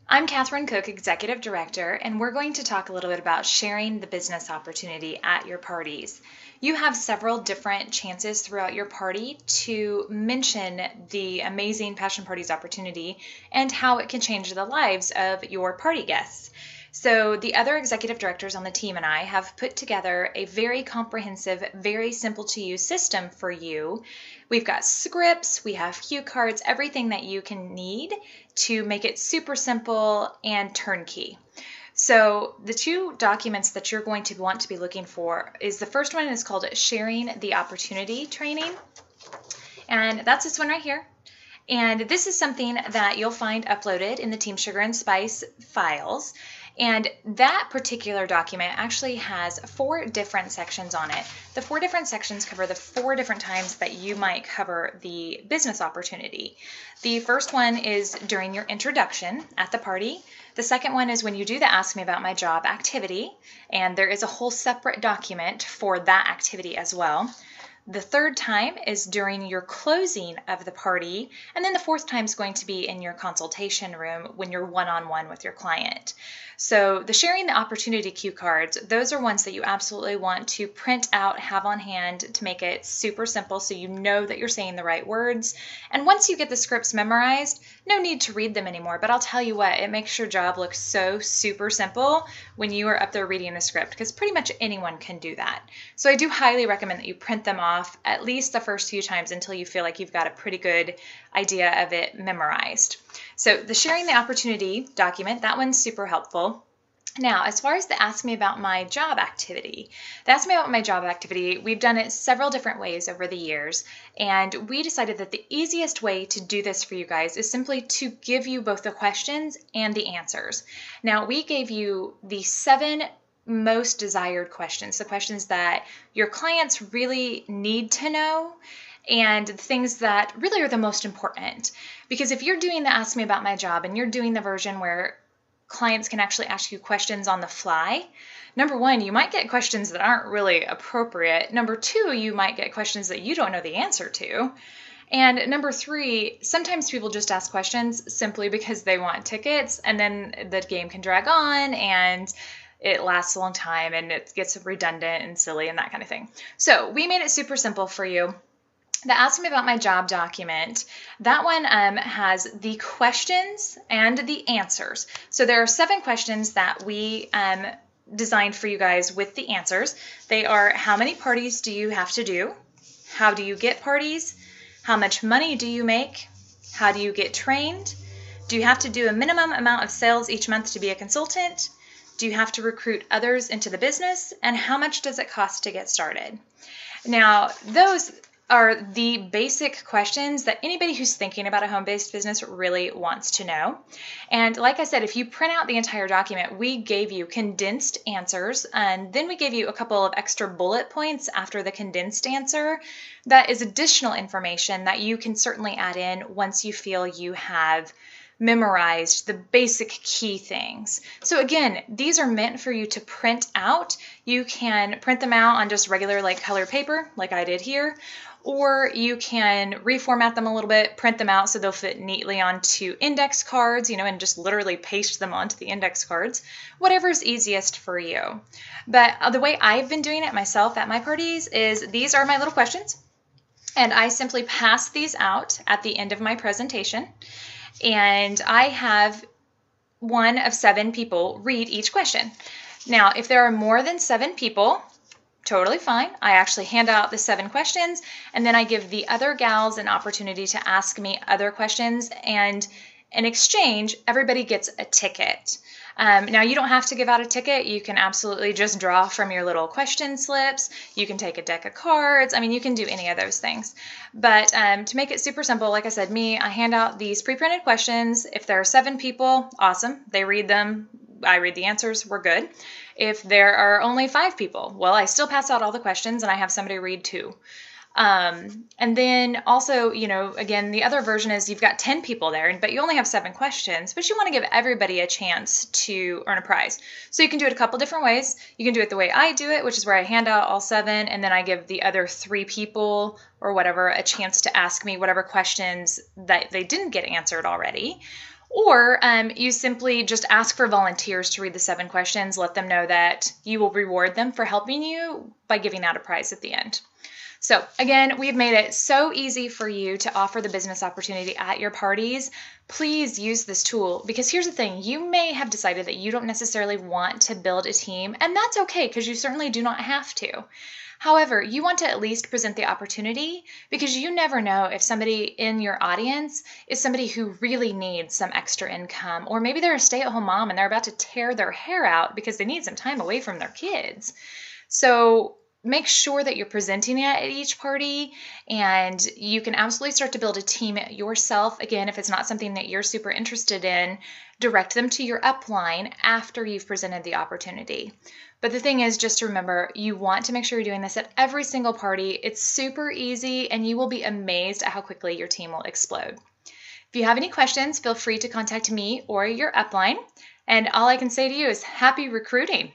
I'm Kathryn Cook, Executive Director, and we're going to talk a little bit about sharing the business opportunity at your parties. You have several different chances throughout your party to mention the amazing Passion Parties opportunity and how it can change the lives of your party guests. So the other executive directors on the team and I have put together a very comprehensive, very simple to use system for you. We've got scripts, we have cue cards, everything that you can need to make it super simple and turnkey. So the two documents that you're going to want to be looking for is the first one is called Sharing the Opportunity Training. And that's this one right here. And this is something that you'll find uploaded in the Team Sugar and Spice files. And that particular document actually has 4 different sections on it. The 4 different sections cover the 4 different times that you might cover the business opportunity. The first one is during your introduction at the party. The second one is when you do the Ask Me About My Job activity, and there is a whole separate document for that activity as well. The third time is during your closing of the party, and then the fourth time is going to be in your consultation room when you're one-on-one with your client. So the sharing the opportunity cue cards, those are ones that you absolutely want to print out, have on hand to make it super simple so you know that you're saying the right words. And once you get the scripts memorized, no need to read them anymore, but I'll tell you what, it makes your job look so super simple when you are up there reading the script, because pretty much anyone can do that. So I do highly recommend that you print them off at least the first few times until you feel like you've got a pretty good idea of it memorized. So the sharing the opportunity document, that one's super helpful. Now, as far as the Ask Me About My Job activity, the Ask Me About My Job activity, we've done it several different ways over the years, and we decided that the easiest way to do this for you guys is simply to give you both the questions and the answers. Now, we gave you the 7 most desired questions, the questions that your clients really need to know, and things that really are the most important. Because if you're doing the Ask Me About My Job and you're doing the version where clients can actually ask you questions on the fly, number 1, you might get questions that aren't really appropriate. Number 2, you might get questions that you don't know the answer to. And number 3, sometimes people just ask questions simply because they want tickets, and then the game can drag on and it lasts a long time and it gets redundant and silly and that kind of thing. So we made it super simple for you. The Ask Me About My Job document, that one has the questions and the answers. So there are 7 questions that we designed for you guys with the answers. They are: how many parties do you have to do? How do you get parties? How much money do you make? How do you get trained? Do you have to do a minimum amount of sales each month to be a consultant? Do you have to recruit others into the business? And how much does it cost to get started? Now, those are the basic questions that anybody who's thinking about a home-based business really wants to know. And like I said, if you print out the entire document, we gave you condensed answers, and then we gave you a couple of extra bullet points after the condensed answer. That is additional information that you can certainly add in once you feel you have memorized the basic key things. So again, these are meant for you to print out. You can print them out on just regular colored paper like I did here, or you can reformat them a little bit, print them out so they'll fit neatly onto index cards, and just literally paste them onto the index cards, whatever's easiest for you. But the way I've been doing it myself at my parties is these are my little questions, and I simply pass these out at the end of my presentation. And I have 1 of 7 people read each question. Now, if there are more than 7 people, totally fine. I actually hand out the 7 questions, and then I give the other gals an opportunity to ask me other questions, and in exchange, everybody gets a ticket. Now, you don't have to give out a ticket. You can absolutely just draw from your little question slips. You can take a deck of cards. I mean, you can do any of those things. But to make it super simple, like I said, I hand out these pre-printed questions. If there are 7 people, awesome. They read them. I read the answers. We're good. If there are only 5 people, well, I still pass out all the questions, and I have somebody read 2. And then also, again, the other version is you've got 10 people there, but you only have 7 questions, but you want to give everybody a chance to earn a prize. So you can do it a couple different ways. You can do it the way I do it, which is where I hand out all 7, and then I give the other 3 people or whatever a chance to ask me whatever questions that they didn't get answered already. Or you simply just ask for volunteers to read the 7 questions, let them know that you will reward them for helping you by giving out a prize at the end. So again, we've made it so easy for you to offer the business opportunity at your parties. Please use this tool, because here's the thing, you may have decided that you don't necessarily want to build a team, and that's okay, because you certainly do not have to. However, you want to at least present the opportunity, because you never know if somebody in your audience is somebody who really needs some extra income, or maybe they're a stay-at-home mom and they're about to tear their hair out because they need some time away from their kids. So make sure that you're presenting it at each party, and you can absolutely start to build a team yourself. Again, if it's not something that you're super interested in, direct them to your upline after you've presented the opportunity. But the thing is, just to remember, you want to make sure you're doing this at every single party. It's super easy, and you will be amazed at how quickly your team will explode. If you have any questions, feel free to contact me or your upline. And all I can say to you is happy recruiting.